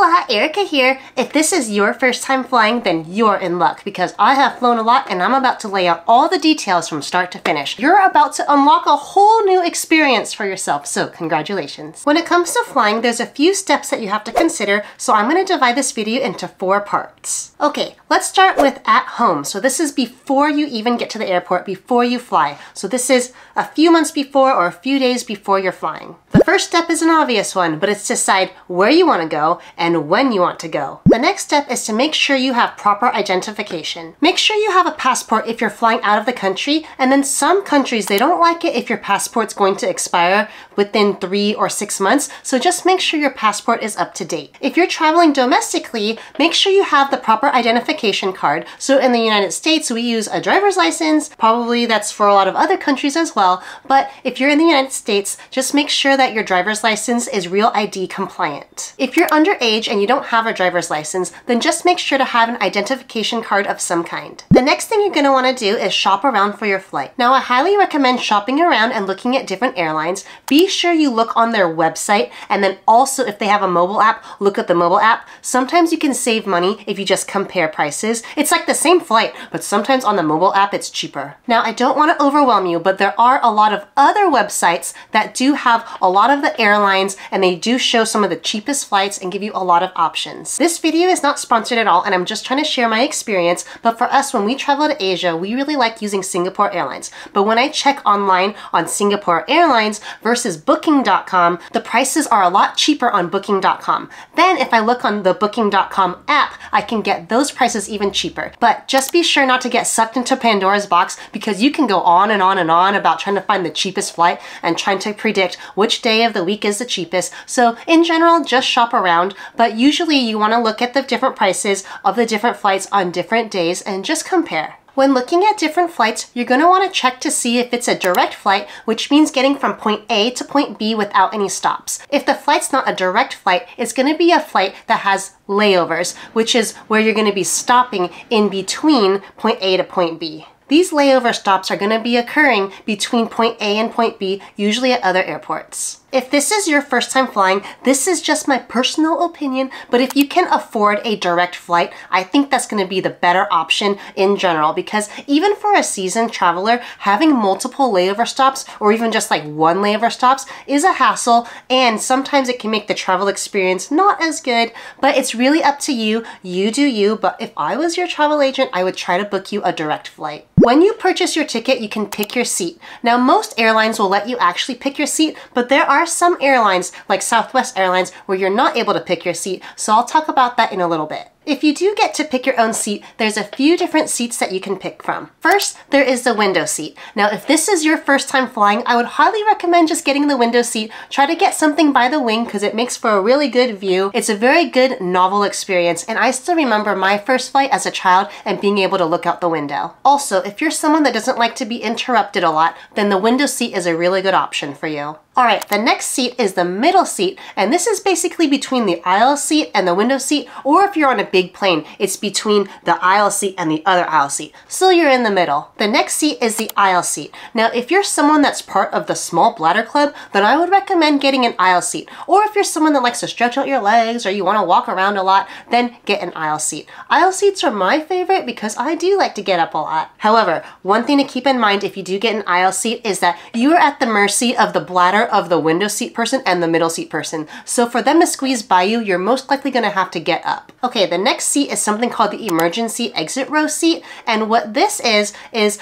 Hola, Erica here. If this is your first time flying, then you're in luck because I have flown a lot and I'm about to lay out all the details from start to finish. You're about to unlock a whole new experience for yourself, so congratulations. When it comes to flying, there's a few steps that you have to consider, so I'm going to divide this video into 4 parts. Okay, let's start with at home. So this is before you even get to the airport, before you fly. So this is a few months before or a few days before you're flying. The first step is an obvious one, but it's to decide where you want to go and when you want to go. The next step is to make sure you have proper identification. Make sure you have a passport if you're flying out of the country, and then some countries, they don't like it if your passport's going to expire within 3 or 6 months, so just make sure your passport is up to date. If you're traveling domestically, make sure you have the proper identification card. So in the United States, we use a driver's license. Probably that's for a lot of other countries as well, but if you're in the United States, just make sure that your driver's license is Real ID compliant. If you're underage and you don't have a driver's license, then just make sure to have an identification card of some kind. The next thing you're going to want to do is shop around for your flight. Now, I highly recommend shopping around and looking at different airlines. Be sure you look on their website, and then also if they have a mobile app, look at the mobile app. Sometimes you can save money if you just compare prices. It's like the same flight, but sometimes on the mobile app it's cheaper. Now, I don't want to overwhelm you, but there are a lot of other websites that do have a lot of the airlines, and they do show some of the cheapest flights and give you a lot of options. This video is not sponsored at all, and I'm just trying to share my experience, but for us, when we travel to Asia, we really like using Singapore Airlines. But when I check online on Singapore Airlines versus Booking.com, the prices are a lot cheaper on Booking.com. Then if I look on the Booking.com app, I can get those prices even cheaper. But just be sure not to get sucked into Pandora's box, because you can go on and on and on about trying to find the cheapest flight and trying to predict which day of the week is the cheapest. So in general, just shop around, but usually you want to look at the different prices of the different flights on different days and just compare. When looking at different flights, you're going to want to check to see if it's a direct flight, which means getting from point A to point B without any stops. If the flight's not a direct flight, it's going to be a flight that has layovers, which is where you're going to be stopping in between point A to point B. These layover stops are going to be occurring between point A and point B, usually at other airports. If this is your first time flying, this is just my personal opinion, but if you can afford a direct flight, I think that's going to be the better option in general, because even for a seasoned traveler, having multiple layover stops or even just like one layover stops is a hassle, and sometimes it can make the travel experience not as good, but it's really up to you. You do you, but if I was your travel agent, I would try to book you a direct flight. When you purchase your ticket, you can pick your seat. Now, most airlines will let you actually pick your seat, but there are some airlines like Southwest Airlines where you're not able to pick your seat, so I'll talk about that in a little bit. If you do get to pick your own seat, there's a few different seats that you can pick from. First, there is the window seat. Now, if this is your first time flying, I would highly recommend just getting the window seat. Try to get something by the wing because it makes for a really good view. It's a very good novel experience, and I still remember my first flight as a child and being able to look out the window. Also, if you're someone that doesn't like to be interrupted a lot, then the window seat is a really good option for you. Alright, the next seat is the middle seat, and this is basically between the aisle seat and the window seat, or if you're on a big plane, it's between the aisle seat and the other aisle seat. So you're in the middle. The next seat is the aisle seat. Now, if you're someone that's part of the small bladder club, then I would recommend getting an aisle seat. Or if you're someone that likes to stretch out your legs or you want to walk around a lot, then get an aisle seat. Aisle seats are my favorite because I do like to get up a lot. However, one thing to keep in mind if you do get an aisle seat is that you are at the mercy of the bladder of the window seat person and the middle seat person. So for them to squeeze by you, you're most likely going to have to get up. Okay, the next seat is something called the emergency exit row seat. And what this is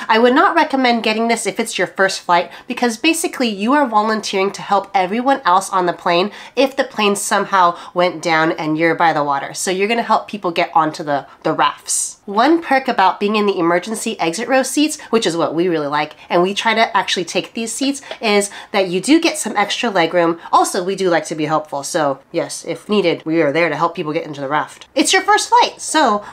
I would not recommend getting this if it's your first flight, because basically you are volunteering to help everyone else on the plane if the plane somehow went down and you're by the water. So you're going to help people get onto the rafts. One perk about being in the emergency exit row seats, which is what we really like, and we try to actually take these seats, is that you do get some extra legroom. Also, we do like to be helpful, so yes, if needed, we are there to help people get into the raft. It's your first flight. So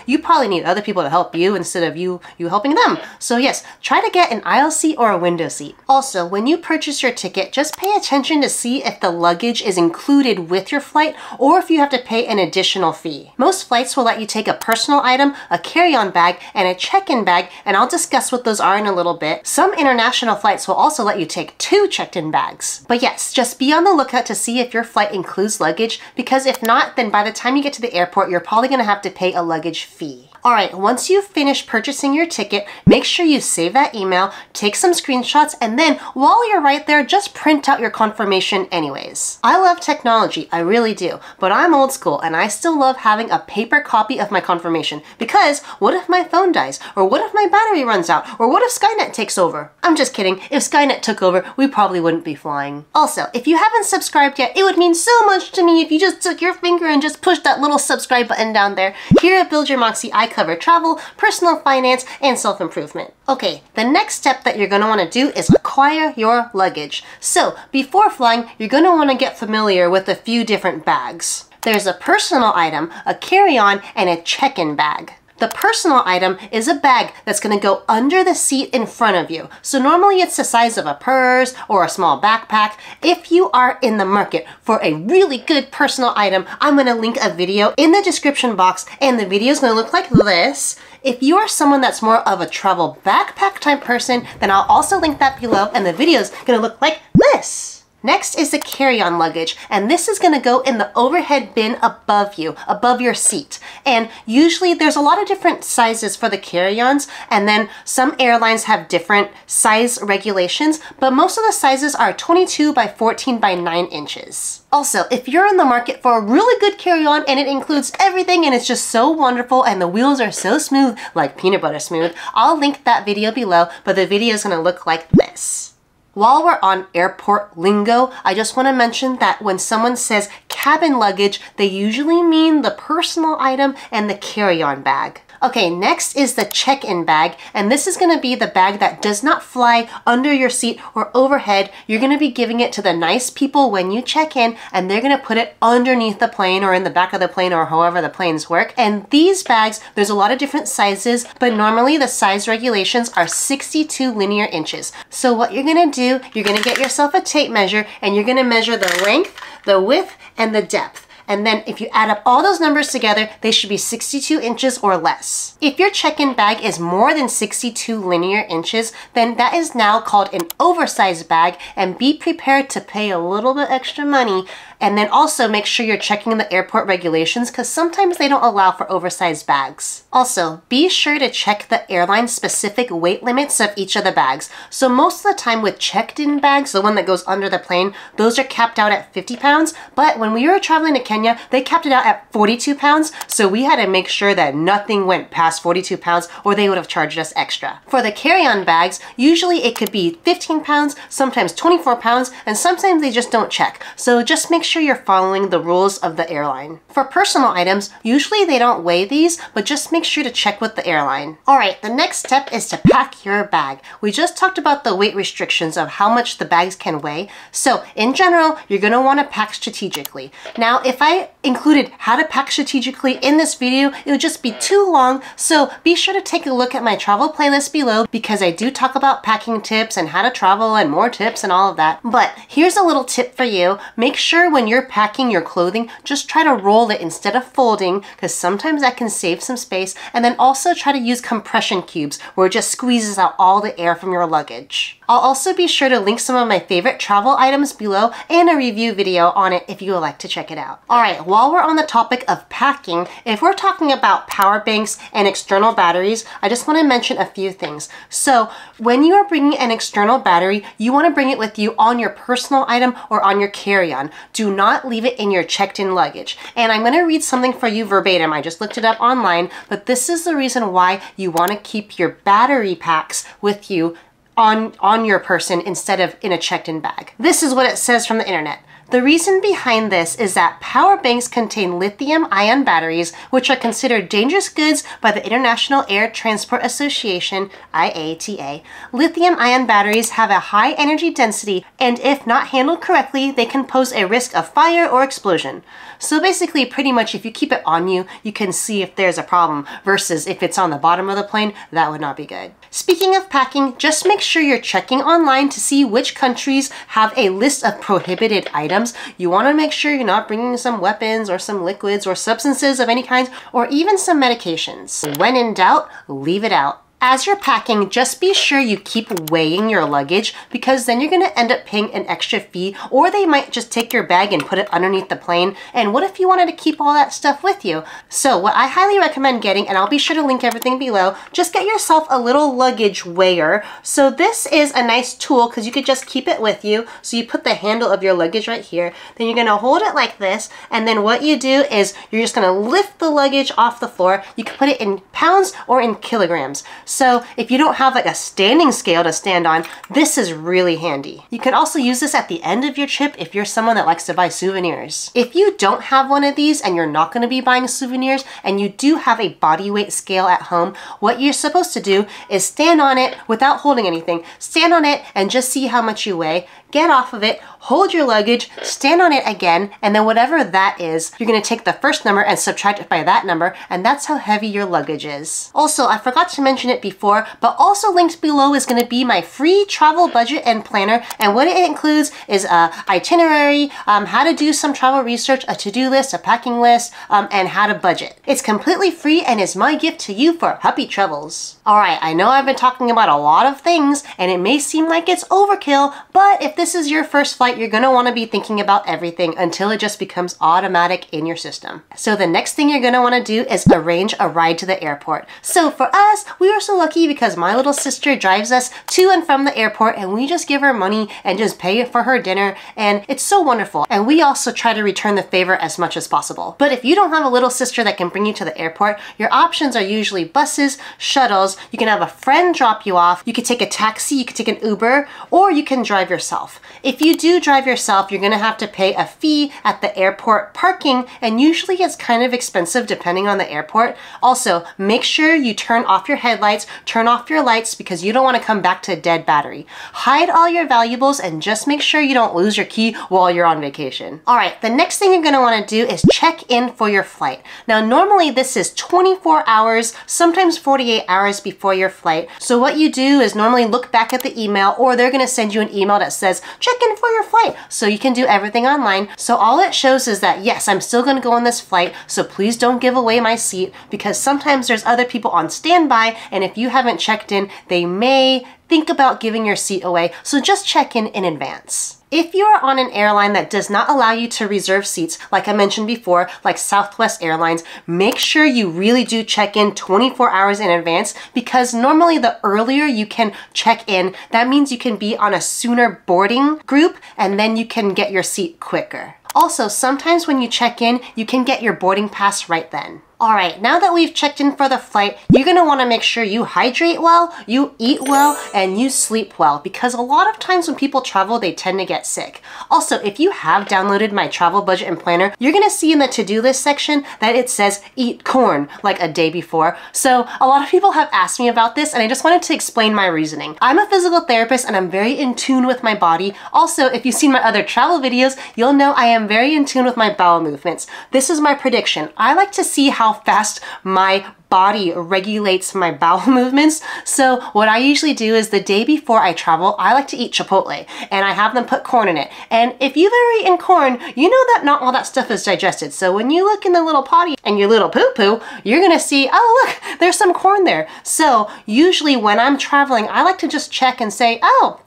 you probably need other people to help you instead of you helping them. So yes, try to get an aisle seat or a window seat. Also, when you purchase your ticket, just pay attention to see if the luggage is included with your flight or if you have to pay an additional fee. Most flights will let you take a personal item, a carry-on bag, and a check-in bag, and I'll discuss what those are in a little bit. Some international flights will also let you take 2 checked-in bags. But yes, just be on the lookout to see if your flight includes luggage, because if not, then by the time you get to the airport, you're probably going to have to pay a luggage fee. Alright, once you've finished purchasing your ticket, make sure you save that email, take some screenshots, and then while you're right there, just print out your confirmation anyways. I love technology, I really do, but I'm old school and I still love having a paper copy of my confirmation because what if my phone dies? Or what if my battery runs out? Or what if Skynet takes over? I'm just kidding, if Skynet took over, we probably wouldn't be flying. Also, if you haven't subscribed yet, it would mean so much to me if you just took your finger and just pushed that little subscribe button down there. Here at Build Your Moxie, I cover travel, personal finance, and self-improvement. Okay, the next step that you're going to want to do is acquire your luggage. So, before flying, you're going to want to get familiar with a few different bags. There's a personal item, a carry-on, and a check-in bag. The personal item is a bag that's going to go under the seat in front of you. So normally it's the size of a purse or a small backpack. If you are in the market for a really good personal item, I'm going to link a video in the description box, and the video is going to look like this. If you are someone that's more of a travel backpack type person, then I'll also link that below, and the video is going to look like this. Next is the carry-on luggage, and this is going to go in the overhead bin above you, above your seat. And usually there's a lot of different sizes for the carry-ons, and then some airlines have different size regulations, but most of the sizes are 22 by 14 by 9 inches. Also, if you're in the market for a really good carry-on and it includes everything and it's just so wonderful and the wheels are so smooth, like peanut butter smooth, I'll link that video below, but the video is going to look like this. While we're on airport lingo, I just want to mention that when someone says cabin luggage, they usually mean the personal item and the carry-on bag. Okay, next is the check-in bag, and this is going to be the bag that does not fly under your seat or overhead. You're going to be giving it to the nice people when you check in, and they're going to put it underneath the plane or in the back of the plane or however the planes work. And these bags, there's a lot of different sizes, but normally the size regulations are 62 linear inches. So what you're going to do, you're going to get yourself a tape measure, and you're going to measure the length, the width, and the depth. And then if you add up all those numbers together, they should be 62 inches or less. If your check-in bag is more than 62 linear inches, then that is now called an oversized bag, and be prepared to pay a little bit extra money. And then also make sure you're checking the airport regulations, because sometimes they don't allow for oversized bags. Also, be sure to check the airline specific weight limits of each of the bags. So most of the time with checked-in bags, the one that goes under the plane, those are capped out at 50 pounds. But when we were traveling to Kenya, they capped it out at 42 pounds. So we had to make sure that nothing went past 42 pounds or they would have charged us extra. For the carry-on bags, usually it could be 15 pounds, sometimes 24 pounds, and sometimes they just don't check. So just make sure you're following the rules of the airline. For personal items, usually they don't weigh these, but just make sure to check with the airline. Alright, the next step is to pack your bag. We just talked about the weight restrictions of how much the bags can weigh. So in general, you're going to want to pack strategically. Now, if I included how to pack strategically in this video, it would just be too long, so be sure to take a look at my travel playlist below, because I do talk about packing tips and how to travel and more tips and all of that. But here's a little tip for you. Make sure when you're packing your clothing, just try to roll it instead of folding, because sometimes that can save some space. And then also try to use compression cubes, where it just squeezes out all the air from your luggage. I'll also be sure to link some of my favorite travel items below and a review video on it if you would like to check it out. Alright, while we're on the topic of packing, if we're talking about power banks and external batteries, I just want to mention a few things. So when you are bringing an external battery, you want to bring it with you on your personal item or on your carry-on. Do not leave it in your checked-in luggage. And I'm going to read something for you verbatim. I just looked it up online, but this is the reason why you want to keep your battery packs with you on your person instead of in a checked-in bag. This is what it says from the internet. The reason behind this is that power banks contain lithium-ion batteries, which are considered dangerous goods by the International Air Transport Association, IATA. Lithium-ion batteries have a high energy density, and if not handled correctly, they can pose a risk of fire or explosion. So basically, pretty much if you keep it on you, you can see if there's a problem, versus if it's on the bottom of the plane, that would not be good. Speaking of packing, just make sure you're checking online to see which countries have a list of prohibited items. You want to make sure you're not bringing some weapons or some liquids or substances of any kind, or even some medications. When in doubt, leave it out. As you're packing, just be sure you keep weighing your luggage, because then you're going to end up paying an extra fee, or they might just take your bag and put it underneath the plane. And what if you wanted to keep all that stuff with you? So what I highly recommend getting, and I'll be sure to link everything below, just get yourself a little luggage weigher. So this is a nice tool because you could just keep it with you. So you put the handle of your luggage right here, then you're going to hold it like this, and then what you do is you're just going to lift the luggage off the floor. You can put it in pounds or in kilograms. So if you don't have like a standing scale to stand on, this is really handy. You can also use this at the end of your trip if you're someone that likes to buy souvenirs. If you don't have one of these and you're not going to be buying souvenirs and you do have a body weight scale at home, what you're supposed to do is stand on it without holding anything. Stand on it and just see how much you weigh. Get off of it, hold your luggage, stand on it again, and then whatever that is, you're going to take the first number and subtract it by that number, and that's how heavy your luggage is. Also, I forgot to mention it before, but also linked below is going to be my free travel budget and planner, and what it includes is a itinerary, how to do some travel research, a to-do list, a packing list, and how to budget. It's completely free and is my gift to you for happy travels. Alright, I know I've been talking about a lot of things, and it may seem like it's overkill, but if this is your first flight, you're going to want to be thinking about everything until it just becomes automatic in your system. So the next thing you're going to want to do is arrange a ride to the airport. So for us, we were so lucky because my little sister drives us to and from the airport, and we just give her money and just pay for her dinner, and it's so wonderful. And we also try to return the favor as much as possible. But if you don't have a little sister that can bring you to the airport, your options are usually buses, shuttles, you can have a friend drop you off, you could take a taxi, you could take an Uber, or you can drive yourself. If you do drive yourself, you're going to have to pay a fee at the airport parking, and usually it's kind of expensive depending on the airport. Also, make sure you turn off your headlights, turn off your lights, because you don't want to come back to a dead battery. Hide all your valuables and just make sure you don't lose your key while you're on vacation. Alright, the next thing you're going to want to do is check in for your flight. Now normally this is 24 hours, sometimes 48 hours before your flight. So what you do is normally look back at the email, or they're going to send you an email that says check in for your flight, so you can do everything online. So all it shows is that yes, I'm still going to go on this flight, so please don't give away my seat, because sometimes there's other people on standby, and if you haven't checked in, they may think about giving your seat away, so just check in advance. If you are on an airline that does not allow you to reserve seats, like I mentioned before, like Southwest Airlines, make sure you really do check in 24 hours in advance, because normally the earlier you can check in, that means you can be on a sooner boarding group, and then you can get your seat quicker. Also, sometimes when you check in, you can get your boarding pass right then. Alright, now that we've checked in for the flight, you're going to want to make sure you hydrate well, you eat well, and you sleep well, because a lot of times when people travel, they tend to get sick. Also, if you have downloaded my travel budget and planner, you're going to see in the to-do list section that it says eat corn like a day before. So a lot of people have asked me about this, and I just wanted to explain my reasoning. I'm a physical therapist and I'm very in tune with my body. Also, if you've seen my other travel videos, you'll know I am very in tune with my bowel movements. This is my prediction. I like to see how fast my body regulates my bowel movements. So what I usually do is the day before I travel, I like to eat Chipotle, and I have them put corn in it. And if you've ever eaten corn, you know that not all that stuff is digested. So when you look in the little potty and your little poo-poo, you're gonna see, oh look, there's some corn there. So usually when I'm traveling, I like to just check and say, oh,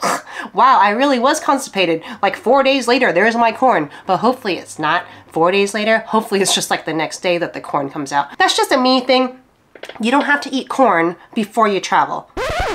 wow, I really was constipated. Like 4 days later, there's my corn. But hopefully it's not 4 days later. Hopefully it's just like the next day that the corn comes out. That's just a me thing. You don't have to eat corn before you travel,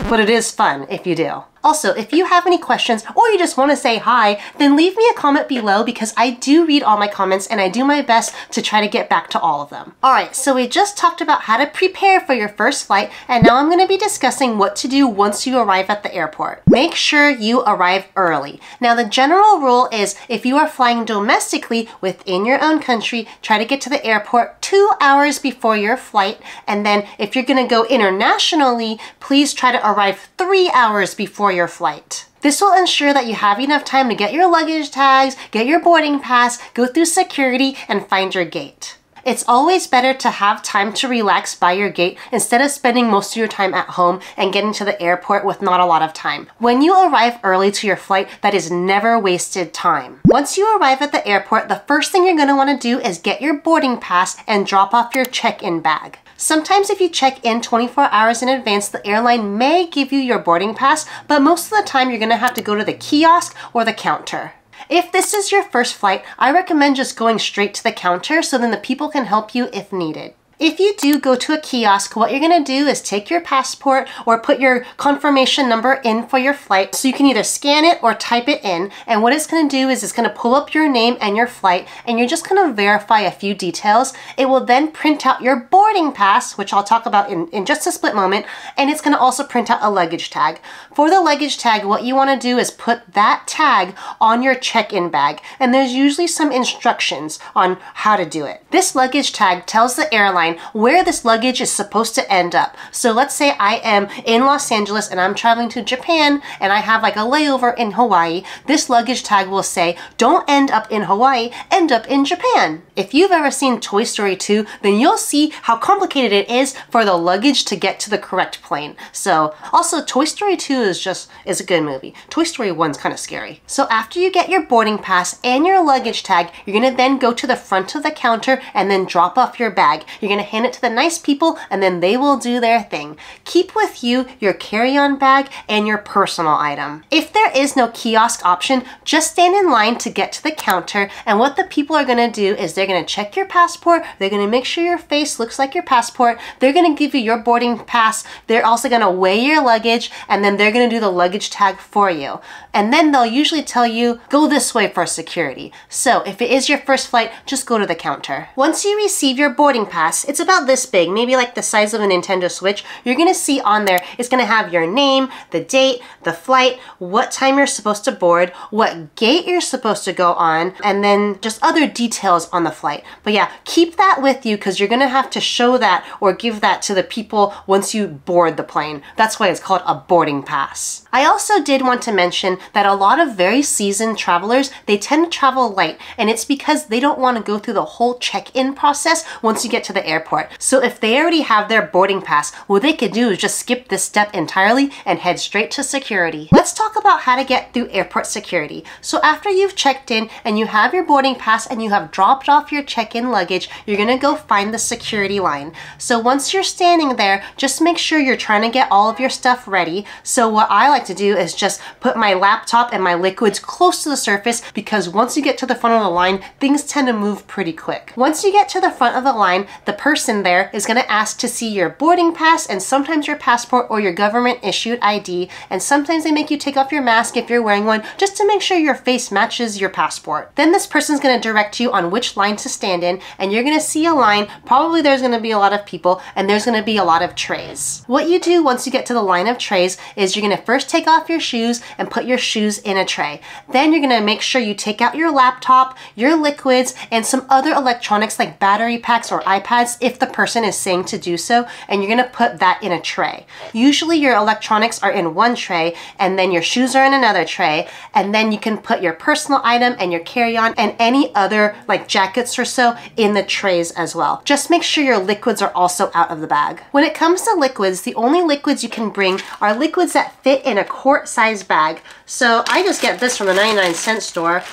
but it is fun if you do. Also, if you have any questions or you just want to say hi, then leave me a comment below because I do read all my comments and I do my best to try to get back to all of them. Alright, so we just talked about how to prepare for your first flight, and now I'm going to be discussing what to do once you arrive at the airport. Make sure you arrive early. Now, the general rule is if you are flying domestically within your own country, try to get to the airport 2 hours before your flight, and then if you're going to go internationally, please try to arrive 3 hours before your flight. This will ensure that you have enough time to get your luggage tags, get your boarding pass, go through security, and find your gate. It's always better to have time to relax by your gate instead of spending most of your time at home and getting to the airport with not a lot of time. When you arrive early to your flight, that is never wasted time. Once you arrive at the airport, the first thing you're going to want to do is get your boarding pass and drop off your check-in bag. Sometimes if you check in 24 hours in advance, the airline may give you your boarding pass, but most of the time you're going to have to go to the kiosk or the counter. If this is your first flight, I recommend just going straight to the counter so then the people can help you if needed. If you do go to a kiosk, what you're going to do is take your passport or put your confirmation number in for your flight. So you can either scan it or type it in. And what it's going to do is it's going to pull up your name and your flight, and you're just going to verify a few details. It will then print out your boarding pass, which I'll talk about in just a split moment. And it's going to also print out a luggage tag. For the luggage tag, what you want to do is put that tag on your check-in bag. And there's usually some instructions on how to do it. This luggage tag tells the airline where this luggage is supposed to end up. So let's say I am in Los Angeles and I'm traveling to Japan and I have like a layover in Hawaii. This luggage tag will say, don't end up in Hawaii, end up in Japan. If you've ever seen Toy Story 2, then you'll see how complicated it is for the luggage to get to the correct plane. So also Toy Story 2 is a good movie. Toy Story 1's kind of scary. So after you get your boarding pass and your luggage tag, you're going to then go to the front of the counter and then drop off your bag. You're going to hand it to the nice people and then they will do their thing. Keep with you your carry-on bag and your personal item. If there is no kiosk option, just stand in line to get to the counter, and what the people are going to do is they're going to check your passport, they're going to make sure your face looks like your passport, they're going to give you your boarding pass, they're also going to weigh your luggage, and then they're going to do the luggage tag for you. And then they'll usually tell you, go this way for security. So if it is your first flight, just go to the counter. Once you receive your boarding pass, it's about this big, maybe like the size of a Nintendo Switch. You're going to see on there, it's going to have your name, the date, the flight, what time you're supposed to board, what gate you're supposed to go on, and then just other details on the flight. But yeah, keep that with you because you're going to have to show that or give that to the people once you board the plane. That's why it's called a boarding pass. I also did want to mention that a lot of very seasoned travelers, they tend to travel light, and it's because they don't want to go through the whole check-in process once you get to the airport. So if they already have their boarding pass, what they could do is just skip this step entirely and head straight to security. Let's talk about how to get through airport security. So after you've checked in and you have your boarding pass and you have dropped off your check-in luggage, you're going to go find the security line. So once you're standing there, just make sure you're trying to get all of your stuff ready. So what I like to do is just put my laptop and my liquids close to the surface, because once you get to the front of the line, things tend to move pretty quick. Once you get to the front of the line, the person there is going to ask to see your boarding pass and sometimes your passport or your government issued ID, and sometimes they make you take off your mask if you're wearing one just to make sure your face matches your passport. Then this person's going to direct you on which line to stand in, and you're going to see a line. Probably there's going to be a lot of people and there's going to be a lot of trays. What you do once you get to the line of trays is you're going to first take off your shoes and put your shoes in a tray. Then you're going to make sure you take out your laptop, your liquids, and some other electronics like battery packs or iPads if the person is saying to do so, and you're going to put that in a tray. Usually your electronics are in one tray and then your shoes are in another tray, and then you can put your personal item and your carry-on and any other like jackets or so in the trays as well. Just make sure your liquids are also out of the bag. When it comes to liquids, the only liquids you can bring are liquids that fit in a quart-sized bag. So I just get this from the 99-cent store.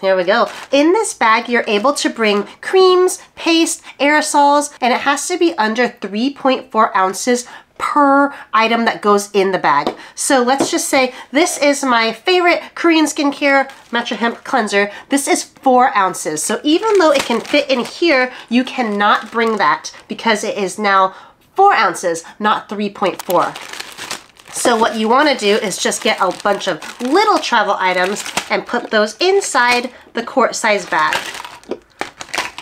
Here we go. In this bag, you're able to bring creams, paste, aerosols, and it has to be under 3.4 ounces per item that goes in the bag. So let's just say this is my favorite Korean skincare Matcha Hemp cleanser. This is 4 ounces. So even though it can fit in here, you cannot bring that because it is now 4 ounces, not 3.4. So what you want to do is just get a bunch of little travel items and put those inside the quart size bag.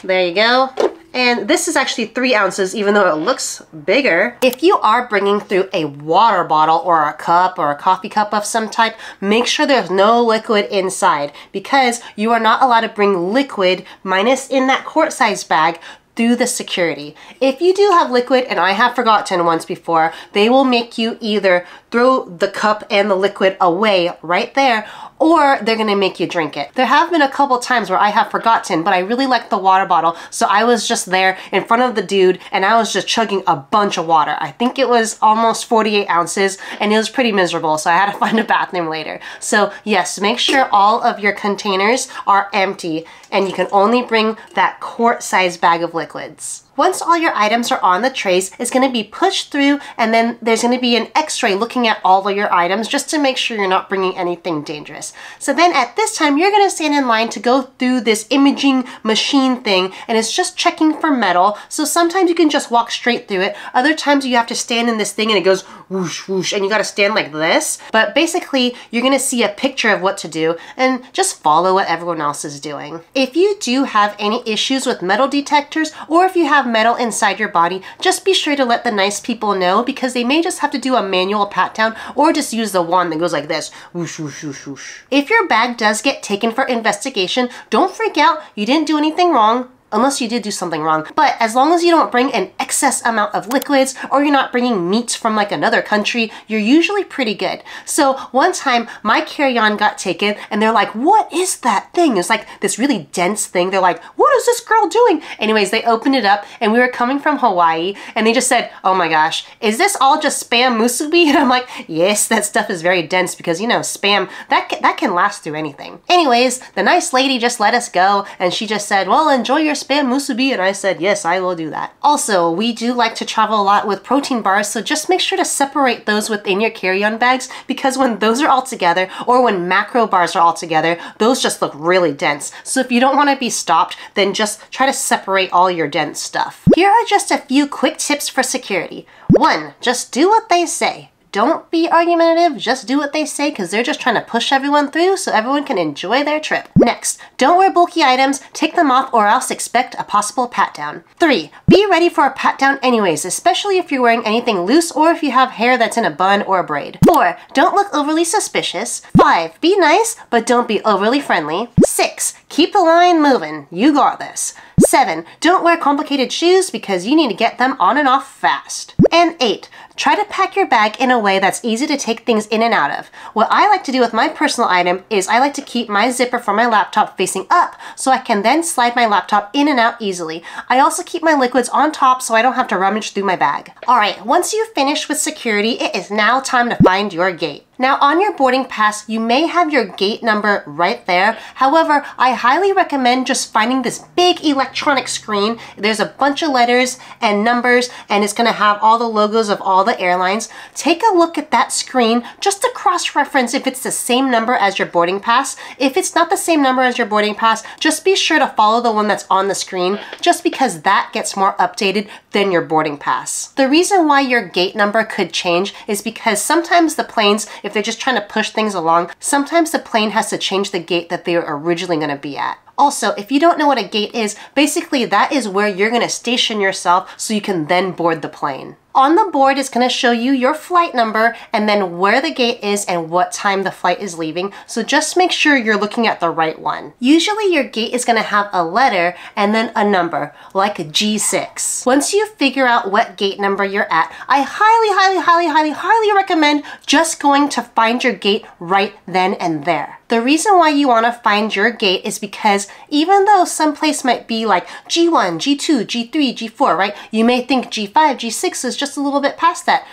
There you go. And this is actually 3 ounces, even though it looks bigger. If you are bringing through a water bottle or a cup or a coffee cup of some type, make sure there's no liquid inside, because you are not allowed to bring liquid minus in that quart size bag through the security. If you do have liquid, and I have forgotten once before, they will make you either throw the cup and the liquid away right there, or they're gonna make you drink it. There have been a couple times where I have forgotten, but I really like the water bottle, so I was just there in front of the dude and I was just chugging a bunch of water. I think it was almost 48 ounces and it was pretty miserable, so I had to find a bathroom later. So yes, make sure all of your containers are empty and you can only bring that quart size bag of liquids. Once all your items are on the trays, it's going to be pushed through, and then there's going to be an x-ray looking at all of your items just to make sure you're not bringing anything dangerous. So then at this time, you're going to stand in line to go through this imaging machine thing, and it's just checking for metal. So sometimes you can just walk straight through it. Other times you have to stand in this thing and it goes whoosh, whoosh, and you got to stand like this. But basically, you're going to see a picture of what to do and just follow what everyone else is doing. If you do have any issues with metal detectors, or if you have metal inside your body, just be sure to let the nice people know, because they may just have to do a manual pat down or just use the wand that goes like this. Whoosh, whoosh, whoosh, whoosh. If your bag does get taken for investigation, don't freak out. You didn't do anything wrong. Unless you did do something wrong. But as long as you don't bring an excess amount of liquids, or you're not bringing meats from like another country, you're usually pretty good. So one time my carry-on got taken and they're like, what is that thing? It's like this really dense thing. They're like, what is this girl doing? Anyways, they opened it up and we were coming from Hawaii and they just said, oh my gosh, is this all just Spam musubi? And I'm like, yes, that stuff is very dense, because you know, Spam, that can last through anything. Anyways, the nice lady just let us go and she just said, well, enjoy your Spam musubi, and I said, yes, I will do that. Also, we do like to travel a lot with protein bars, so just make sure to separate those within your carry-on bags, because when those are all together, or when macro bars are all together, those just look really dense. So if you don't want to be stopped, then just try to separate all your dense stuff. Here are just a few quick tips for security. 1, just do what they say. Don't be argumentative, just do what they say, because they're just trying to push everyone through so everyone can enjoy their trip. Next, don't wear bulky items, take them off, or else expect a possible pat down. 3, be ready for a pat down anyways, especially if you're wearing anything loose or if you have hair that's in a bun or a braid. 4, don't look overly suspicious. 5, be nice, but don't be overly friendly. 6, keep the line moving, you got this. 7, don't wear complicated shoes because you need to get them on and off fast. And 8, try to pack your bag in a way that's easy to take things in and out of. What I like to do with my personal item is I like to keep my zipper for my laptop facing up so I can then slide my laptop in and out easily. I also keep my liquids on top so I don't have to rummage through my bag. Alright, once you've finished with security, it is now time to find your gate. Now on your boarding pass, you may have your gate number right there. However, I highly recommend just finding this big electronic screen. There's a bunch of letters and numbers, and it's gonna have all the logos of all the airlines. Take a look at that screen just to cross-reference if it's the same number as your boarding pass. If it's not the same number as your boarding pass, just be sure to follow the one that's on the screen, just because that gets more updated than your boarding pass. The reason why your gate number could change is because sometimes the planes, if they're just trying to push things along, sometimes the plane has to change the gate that they were originally going to be at. Also, if you don't know what a gate is, basically that is where you're going to station yourself so you can then board the plane. On the board, it's going to show you your flight number and then where the gate is and what time the flight is leaving. So just make sure you're looking at the right one. Usually your gate is going to have a letter and then a number, like a G6. Once you figure out what gate number you're at, I highly recommend just going to find your gate right then and there. The reason why you want to find your gate is because even though some place might be like G1, G2, G3, G4, right? You may think G5, G6 is just a little bit past that.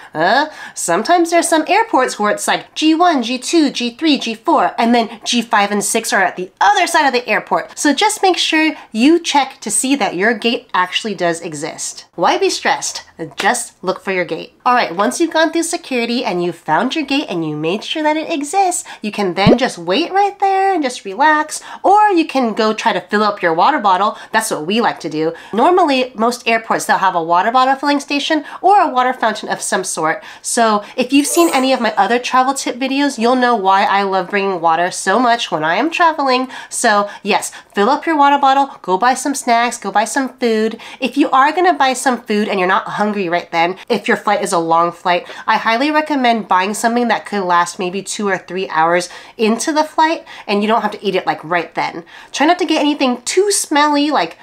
Sometimes there's some airports where it's like G1, G2, G3, G4, and then G5 and 6 are at the other side of the airport. So just make sure you check to see that your gate actually does exist. Why be stressed? just look for your gate. All right, once you've gone through security and you found your gate and you made sure that it exists, you can then just wait right there and just relax, or you can go try to fill up your water bottle. That's what we like to do. Normally, most airports, they'll have a water bottle filling station or a water fountain of some sort. So if you've seen any of my other travel tip videos, you'll know why I love bringing water so much when I am traveling. So yes, fill up your water bottle, go buy some snacks, go buy some food. If you are gonna buy some food and you're not hungry right then, if your flight is a long flight, I highly recommend buying something that could last maybe 2 or 3 hours into the flight, and you don't have to eat it like right then. Try not to get anything too smelly, like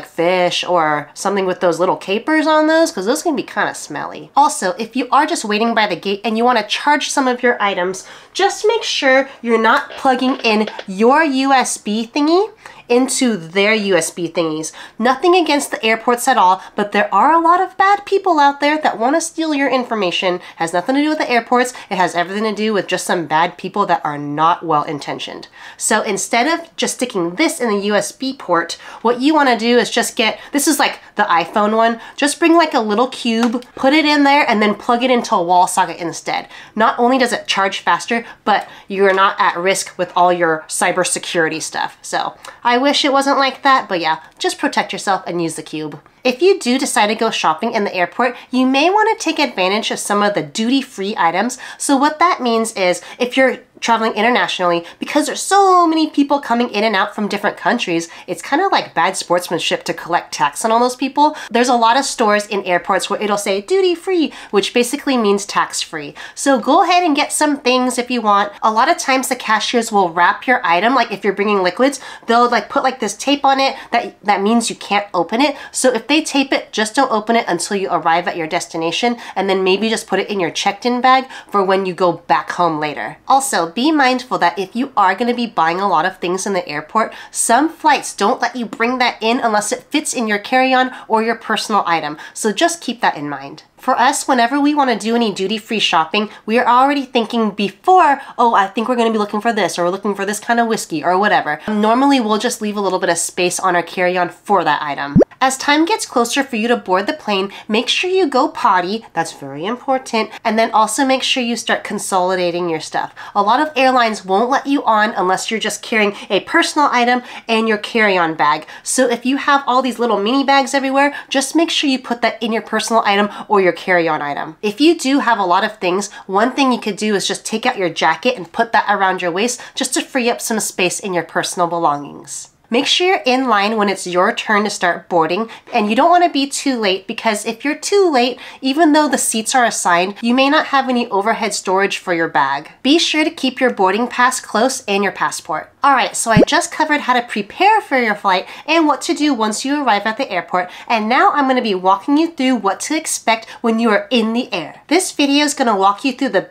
fish or something with those little capers on those, because those can be kind of smelly. Also, if you are just waiting by the gate and you want to charge some of your items, just make sure you're not plugging in your USB thingy into their USB thingies. Nothing against the airports at all, but there are a lot of bad people out there that want to steal your information. It has nothing to do with the airports. It has everything to do with just some bad people that are not well intentioned. So instead of just sticking this in the USB port, what you want to do is just get, this is like the iPhone one, just bring like a little cube, put it in there, and then plug it into a wall socket instead. Not only does it charge faster, but you're not at risk with all your cybersecurity stuff. So I wish it wasn't like that, but yeah, just protect yourself and use the cube. If you do decide to go shopping in the airport, you may want to take advantage of some of the duty-free items. So what that means is if you're traveling internationally, because there's so many people coming in and out from different countries, it's kind of like bad sportsmanship to collect tax on all those people. There's a lot of stores in airports where it'll say duty-free, which basically means tax-free. So go ahead and get some things if you want. A lot of times the cashiers will wrap your item, like if you're bringing liquids, they'll like put like this tape on it that means you can't open it. So if they tape it, just don't open it until you arrive at your destination, and then maybe just put it in your checked-in bag for when you go back home later. Also, be mindful that if you are going to be buying a lot of things in the airport, some flights don't let you bring that in unless it fits in your carry-on or your personal item. So just keep that in mind. For us, whenever we want to do any duty-free shopping, we are already thinking before, oh, I think we're going to be looking for this, or we're looking for this kind of whiskey, or whatever. Normally, we'll just leave a little bit of space on our carry-on for that item. As time gets closer for you to board the plane, make sure you go potty, that's very important, and then also make sure you start consolidating your stuff. A lot of airlines won't let you on unless you're just carrying a personal item and your carry-on bag. So if you have all these little mini bags everywhere, just make sure you put that in your personal item or your carry-on item. If you do have a lot of things, one thing you could do is just take out your jacket and put that around your waist just to free up some space in your personal belongings. Make sure you're in line when it's your turn to start boarding, and you don't want to be too late, because if you're too late, even though the seats are assigned, you may not have any overhead storage for your bag. Be sure to keep your boarding pass close and your passport. Alright, so I just covered how to prepare for your flight and what to do once you arrive at the airport, and now I'm going to be walking you through what to expect when you are in the air. This video is going to walk you through the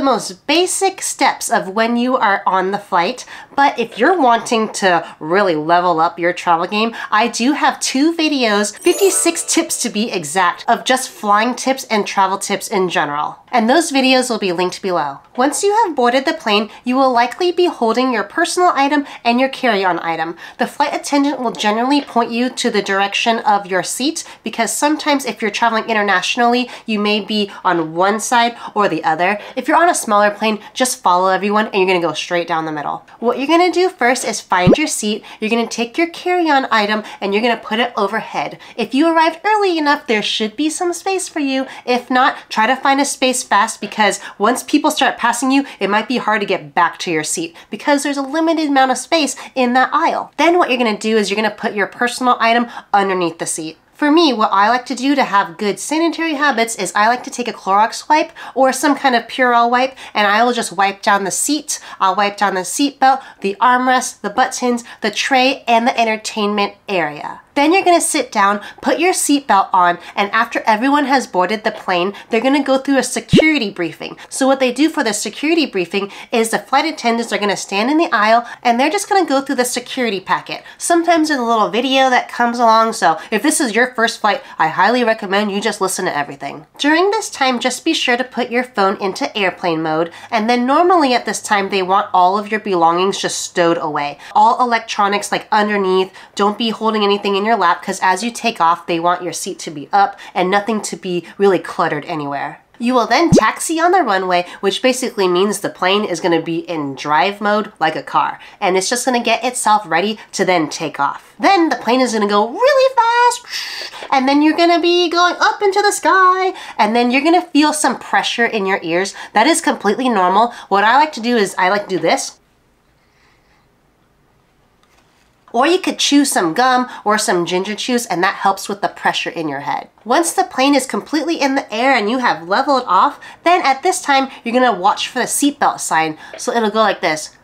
most basic steps of when you are on the flight, but if you're wanting to really level up your travel game, I do have 2 videos, 56 tips to be exact, of just flying tips and travel tips in general. And those videos will be linked below. Once you have boarded the plane, you will likely be holding your personal item and your carry-on item. The flight attendant will generally point you to the direction of your seat, because sometimes if you're traveling internationally, you may be on one side or the other. If you're on a smaller plane, just follow everyone and you're gonna go straight down the middle. What you're gonna do first is find your seat. You're gonna take your carry-on item and you're gonna put it overhead. If you arrived early enough, there should be some space for you. If not, try to find a space fast, because once people start passing you, it might be hard to get back to your seat because there's a limited amount of space in that aisle. Then what you're gonna do is you're gonna put your personal item underneath the seat. For me, what I like to do to have good sanitary habits is I like to take a Clorox wipe or some kind of Purell wipe, and I will just wipe down the seat. I'll wipe down the seat belt, the armrest, the buttons, the tray, and the entertainment area. Then you're gonna sit down, put your seatbelt on, and after everyone has boarded the plane, they're gonna go through a security briefing. So what they do for the security briefing is the flight attendants are gonna stand in the aisle and they're just gonna go through the security packet. Sometimes there's a little video that comes along, so if this is your first flight, I highly recommend you just listen to everything. During this time, just be sure to put your phone into airplane mode, and then normally at this time, they want all of your belongings just stowed away. All electronics like underneath, don't be holding anything in your lap because as you take off, they want your seat to be up and nothing to be really cluttered anywhere. You will then taxi on the runway, which basically means the plane is going to be in drive mode like a car, and it's just going to get itself ready to then take off. Then the plane is going to go really fast, and then you're going to be going up into the sky, and then you're going to feel some pressure in your ears. That is completely normal. What I like to do is I like to do this. Or you could chew some gum or some ginger chews, and that helps with the pressure in your head. Once the plane is completely in the air and you have leveled off, then at this time, you're gonna watch for the seatbelt sign. So it'll go like this.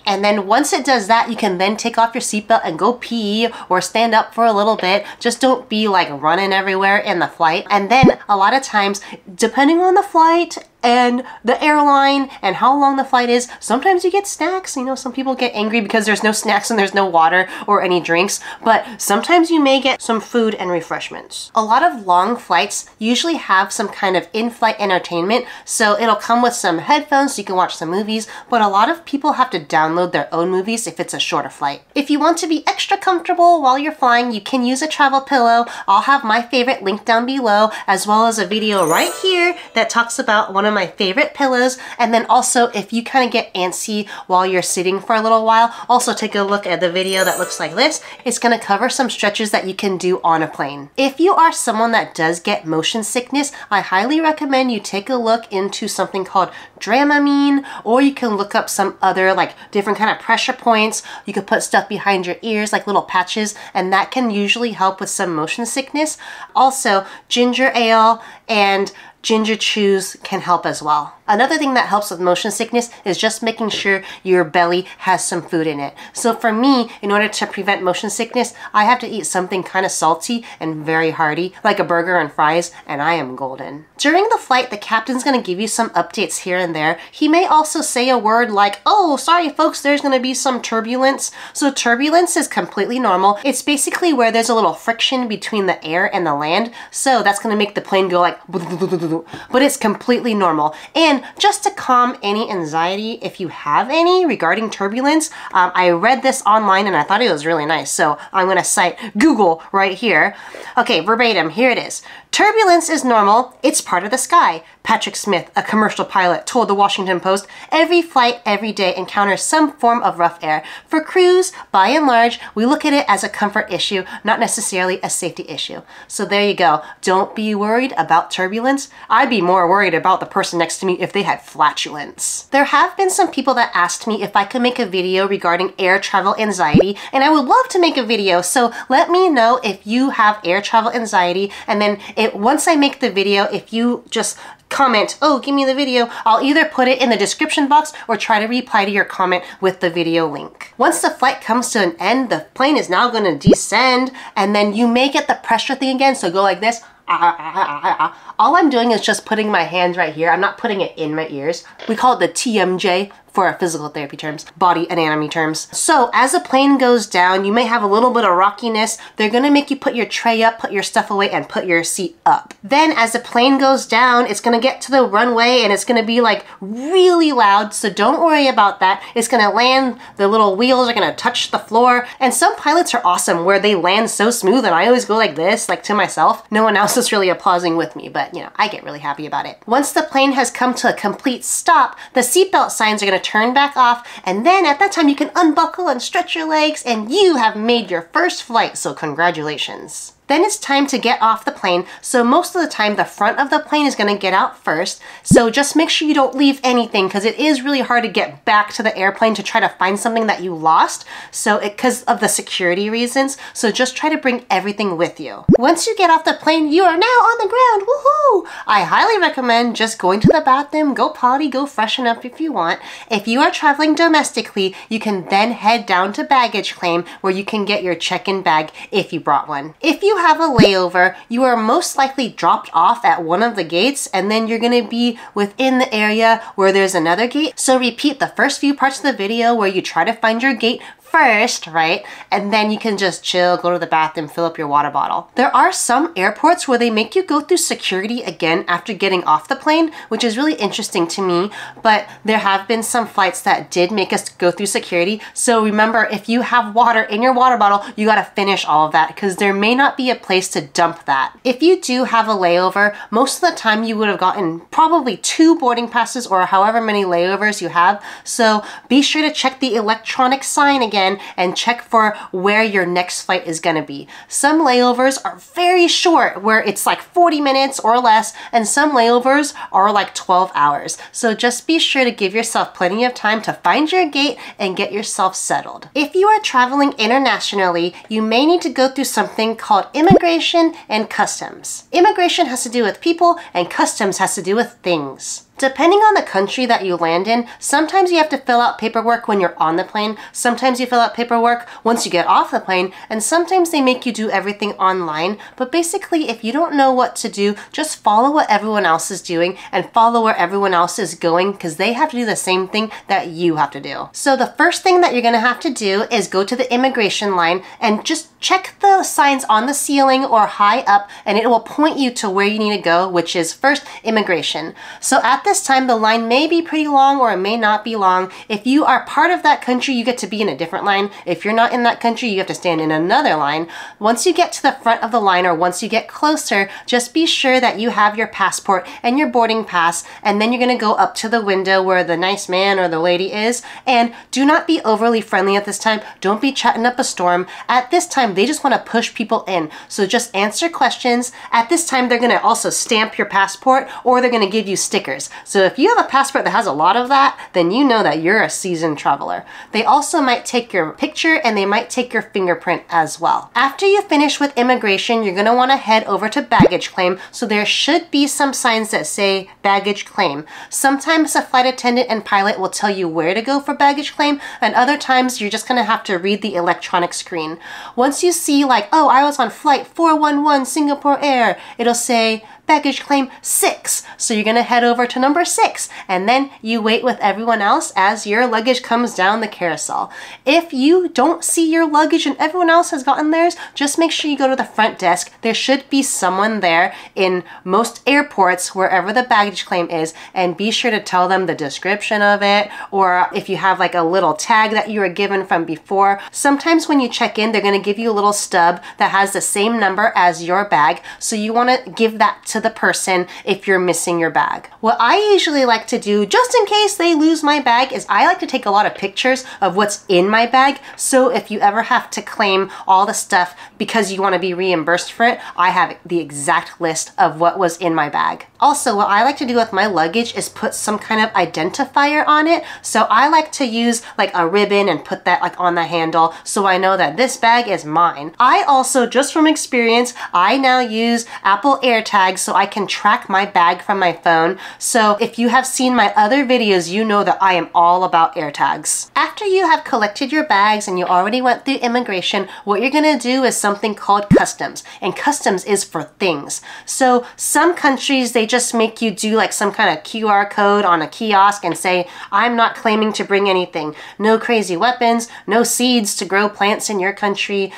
And then once it does that, you can then take off your seatbelt and go pee or stand up for a little bit. Just don't be like running everywhere in the flight. And then a lot of times, depending on the flight and the airline and how long the flight is, sometimes you get snacks. You know, some people get angry because there's no snacks and there's no water or any drinks, but sometimes you may get some food and refreshments. A lot of long flights usually have some kind of in-flight entertainment, so it'll come with some headphones so you can watch some movies, but a lot of people have to download their own movies if it's a shorter flight. If you want to be extra comfortable while you're flying, you can use a travel pillow. I'll have my favorite linked down below, as well as a video right here that talks about one of my favorite pillows. And then also, if you kind of get antsy while you're sitting for a little while, also take a look at the video that looks like this. It's going to cover some stretches that you can do on a plane. If you are someone that does get motion sickness, I highly recommend you take a look into something called Dramamine, or you can look up some other like different kind of pressure points. You could put stuff behind your ears like little patches, and that can usually help with some motion sickness. Also, ginger ale and ginger chews can help as well. Another thing that helps with motion sickness is just making sure your belly has some food in it. So for me, in order to prevent motion sickness, I have to eat something kind of salty and very hearty, like a burger and fries, and I am golden. During the flight, the captain's gonna give you some updates here and there. He may also say a word like, oh, sorry folks, there's gonna be some turbulence. So turbulence is completely normal. It's basically where there's a little friction between the air and the land. So that's gonna make the plane go like, but it's completely normal. And just to calm any anxiety, if you have any regarding turbulence, I read this online and I thought it was really nice. So I'm gonna cite Google right here. Okay, verbatim, here it is. Turbulence is normal, it's part of the sky. Patrick Smith, a commercial pilot, told the Washington Post, every flight, every day encounters some form of rough air. For crews, by and large, we look at it as a comfort issue, not necessarily a safety issue. So there you go. Don't be worried about turbulence. I'd be more worried about the person next to me if they had flatulence. There have been some people that asked me if I could make a video regarding air travel anxiety, and I would love to make a video, so let me know if you have air travel anxiety, and then once I make the video, if you just comment, oh, give me the video, I'll either put it in the description box or try to reply to your comment with the video link. Once the flight comes to an end, the plane is now going to descend, and then you may get the pressure thing again, so go like this. All I'm doing is just putting my hands right here. I'm not putting it in my ears. We call it the TMJ for our physical therapy terms, body anatomy terms. So as the plane goes down, you may have a little bit of rockiness. They're gonna make you put your tray up, put your stuff away, and put your seat up. Then as the plane goes down, it's gonna get to the runway and it's gonna be like really loud, so don't worry about that. It's gonna land, the little wheels are gonna touch the floor, and some pilots are awesome where they land so smooth and I always go like this, like to myself. No one else is really applauding with me, but you know, I get really happy about it. Once the plane has come to a complete stop, the seatbelt signs are gonna turn back off, and then at that time you can unbuckle and stretch your legs, and you have made your first flight, so congratulations. Then it's time to get off the plane, so most of the time the front of the plane is going to get out first, so just make sure you don't leave anything because it is really hard to get back to the airplane to try to find something that you lost, so because of the security reasons, so just try to bring everything with you. Once you get off the plane, you are now on the ground, woohoo! I highly recommend just going to the bathroom, go potty, go freshen up if you want. If you are traveling domestically, you can then head down to baggage claim where you can get your check-in bag if you brought one. If you have a layover, you are most likely dropped off at one of the gates, and then you're going to be within the area where there's another gate. So repeat the first few parts of the video where you try to find your gate first, right? And then you can just chill, go to the bathroom, fill up your water bottle. There are some airports where they make you go through security again after getting off the plane, which is really interesting to me, but there have been some flights that did make us go through security. So remember, if you have water in your water bottle, you gotta finish all of that because there may not be a place to dump that. If you do have a layover, most of the time you would have gotten probably 2 boarding passes or however many layovers you have. So be sure to check the electronic sign again and check for where your next flight is gonna be. Some layovers are very short, where it's like 40 minutes or less, and some layovers are like 12 hours. So just be sure to give yourself plenty of time to find your gate and get yourself settled. If you are traveling internationally, you may need to go through something called immigration and customs. Immigration has to do with people and customs has to do with things. Depending on the country that you land in, sometimes you have to fill out paperwork when you're on the plane, sometimes you fill out paperwork once you get off the plane, and sometimes they make you do everything online. But basically, if you don't know what to do, just follow what everyone else is doing and follow where everyone else is going because they have to do the same thing that you have to do. So the first thing that you're gonna have to do is go to the immigration line and just check the signs on the ceiling or high up, and it will point you to where you need to go, which is first immigration. So at this time, the line may be pretty long or it may not be long. If you are part of that country, you get to be in a different line. If you're not in that country, you have to stand in another line. Once you get to the front of the line or once you get closer, just be sure that you have your passport and your boarding pass, and then you're gonna go up to the window where the nice man or the lady is, and do not be overly friendly at this time. Don't be chatting up a storm. At this time, they just wanna push people in. So just answer questions. At this time, they're gonna also stamp your passport or they're gonna give you stickers. So if you have a passport that has a lot of that, then you know that you're a seasoned traveler. They also might take your picture and they might take your fingerprint as well. After you finish with immigration, you're gonna wanna head over to baggage claim. So there should be some signs that say baggage claim. Sometimes a flight attendant and pilot will tell you where to go for baggage claim, and other times you're just gonna have to read the electronic screen. Once you see like, oh, I was on flight 411 Singapore Air, it'll say baggage claim 6. So you're gonna head over to number 6 and then you wait with everyone else as your luggage comes down the carousel. If you don't see your luggage and everyone else has gotten theirs, just make sure you go to the front desk. There should be someone there in most airports, wherever the baggage claim is, and be sure to tell them the description of it, or if you have like a little tag that you were given from before. Sometimes when you check in, they're gonna give you a little stub that has the same number as your bag, so you wanna give that to the person if you're missing your bag. What I usually like to do, just in case they lose my bag, is I like to take a lot of pictures of what's in my bag, so if you ever have to claim all the stuff because you want to be reimbursed for it, I have the exact list of what was in my bag. Also, what I like to do with my luggage is put some kind of identifier on it. So I like to use like a ribbon and put that like on the handle so I know that this bag is mine. I also, just from experience, I now use Apple AirTags so I can track my bag from my phone. So if you have seen my other videos, you know that I am all about AirTags. After you have collected your bags and you already went through immigration, what you're gonna do is something called customs, and customs is for things. So some countries, they just make you do like some kind of QR code on a kiosk and say, I'm not claiming to bring anything. No crazy weapons, no seeds to grow plants in your country,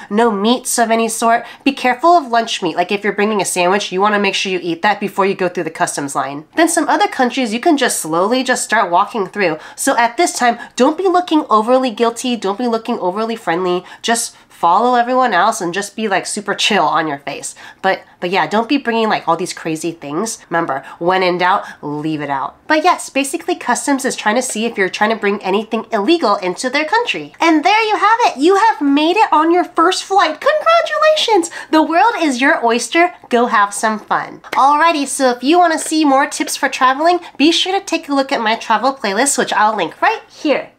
no meats of any sort. Be careful of lunch meat. Like if you're bringing a sandwich, you want to make sure you eat that before you go through the customs line. Then some other countries, you can just slowly just start walking through. So at this time, don't be looking overly guilty, don't be looking overly friendly, just follow everyone else and just be like super chill on your face. But yeah, don't be bringing like all these crazy things. Remember, when in doubt, leave it out. But yes, basically customs is trying to see if you're trying to bring anything illegal into their country. And there you have it. You have made it on your first flight. Congratulations! The world is your oyster. Go have some fun. Alrighty, so if you want to see more tips for traveling, be sure to take a look at my travel playlist, which I'll link right here.